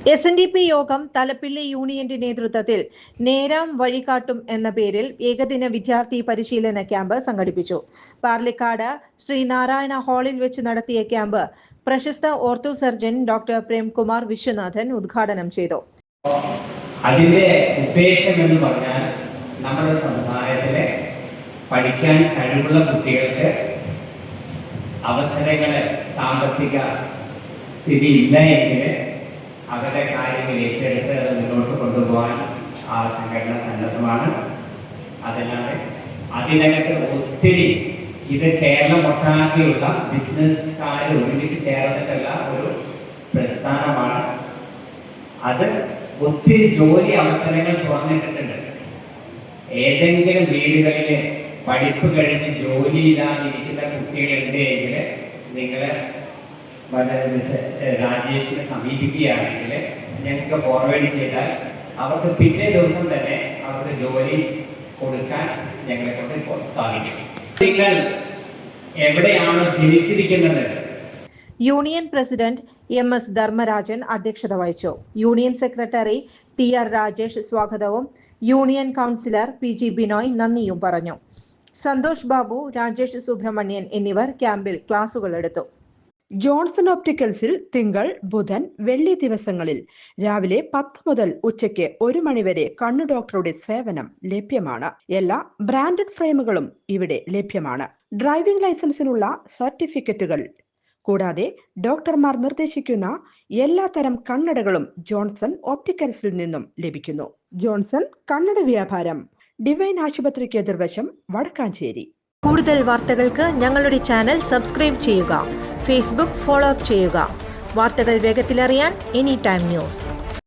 SNDP യോഗം തലപ്പിള്ളി യൂണിയന്റെ നേതൃത്വത്തിൽ നേരാം വഴികാട്ടും എന്ന പേരിൽ ഏകദിന വിദ്യാർത്ഥി പരിശീലന ക്യാമ്പ് സംഘടിപ്പിച്ചു. പാർലിക്കാട് ശ്രീനാരായണ ഹാളിൽ വെച്ച് നടത്തിയ ക്യാമ്പ് പ്രശസ്ത ortho surgeon doctor Premkumar Viswanathan ഉദ്ഘാടനം ചെയ്തു. അതിന്റെ ഉദ്ദേശം എന്ന് പറഞ്ഞാൽ നമ്മുടെ സമുദായത്തിലെ പഠിക്കാൻ കഴിവുള്ള കുട്ടികൾക്ക് അവസരങ്ങൾ സാമ്പത്തിക സ്ഥിതി ഇല്ല എങ്കിൽ അവരുടെ കാര്യങ്ങൾ ഏറ്റെടുത്ത് അത് മുന്നോട്ട് കൊണ്ടുപോകാൻ ആ സംഘടന സന്നദ്ധമാണ്. അതല്ലാതെ അതിനകത്ത് ഒത്തിരി ഇത് കേരളം ഒട്ടാകെയുള്ള ബിസിനസ്സുകാർ ഒരുമിച്ച് ചേർന്നിട്ടുള്ള ഒരു പ്രസ്ഥാനമാണ്. അത് ഒത്തിരി ജോലി അവസരങ്ങൾ തുറന്നിട്ടിട്ടുണ്ട്. ഏതെങ്കിലും വീടുകളിൽ പഠിപ്പ് കഴിഞ്ഞ് ജോലി ഇല്ലാതിരിക്കുന്ന കുട്ടികളുണ്ട് എങ്കിൽ നിങ്ങൾ രാജേഷിനെ സമീപിക്കുകയാണെങ്കിൽ ഞങ്ങൾക്ക് ഫോർവേഡ് ചെയ്താൽ അവർക്ക് പിറ്റേ ദിവസം തന്നെ അവർക്ക് ജോലി കൊടുക്കാൻ ഞങ്ങളെ കൊണ്ട് ഇപ്പോൾ സാധിക്കും. നിങ്ങൾ എവിടെയാണ് ജനിച്ചിരിക്കുന്നത്? യൂണിയൻ പ്രസിഡന്റ് MS ധർമ്മരാജൻ അധ്യക്ഷത വഹിച്ചു. യൂണിയൻ സെക്രട്ടറി TR രാജേഷ് സ്വാഗതവും യൂണിയൻ കൗൺസിലർ PG ബിനോയ് നന്ദിയും പറഞ്ഞു. സന്തോഷ് ബാബു, രാജേഷ് സുബ്രഹ്മണ്യൻ എന്നിവർ ക്യാമ്പിൽ ക്ലാസുകൾ എടുത്തു. ജോൺസൺ ഒപ്റ്റിക്കൽസിൽ തിങ്കൾ, ബുധൻ, വെള്ളി ദിവസങ്ങളിൽ രാവിലെ 10 മുതൽ ഉച്ചയ്ക്ക് 1 മണിവരെ കണ്ണു ഡോക്ടറുടെ സേവനം ലഭ്യമാണ്. എല്ലാ ബ്രാൻഡഡ് ഫ്രെയിമുകളും ഇവിടെ ലഭ്യമാണ്. ഡ്രൈവിംഗ് ലൈസൻസിനുള്ള സർട്ടിഫിക്കറ്റുകൾ കൂടാതെ ഡോക്ടർമാർ നിർദ്ദേശിക്കുന്ന എല്ലാ തരം കണ്ണടകളും ജോൺസൺ ഒപ്റ്റിക്കൽസിൽ നിന്നും ലഭിക്കുന്നു. ജോൺസൺ കണ്ണട വ്യാപാരം, ഡിവൈൻ ആശുപത്രിക്ക് എതിർവശം, വടക്കാഞ്ചേരി. കൂടുതൽ വാർത്തകൾക്ക് ഞങ്ങളുടെ ചാനൽ സബ്സ്ക്രൈബ് ചെയ്യുക. ഫേസ്ബുക്ക് ഫോളോ അപ്പ് ചെയ്യുക. വാർത്തകൾ വേഗത്തിലറിയാൻ എനി ടൈം ന്യൂസ്.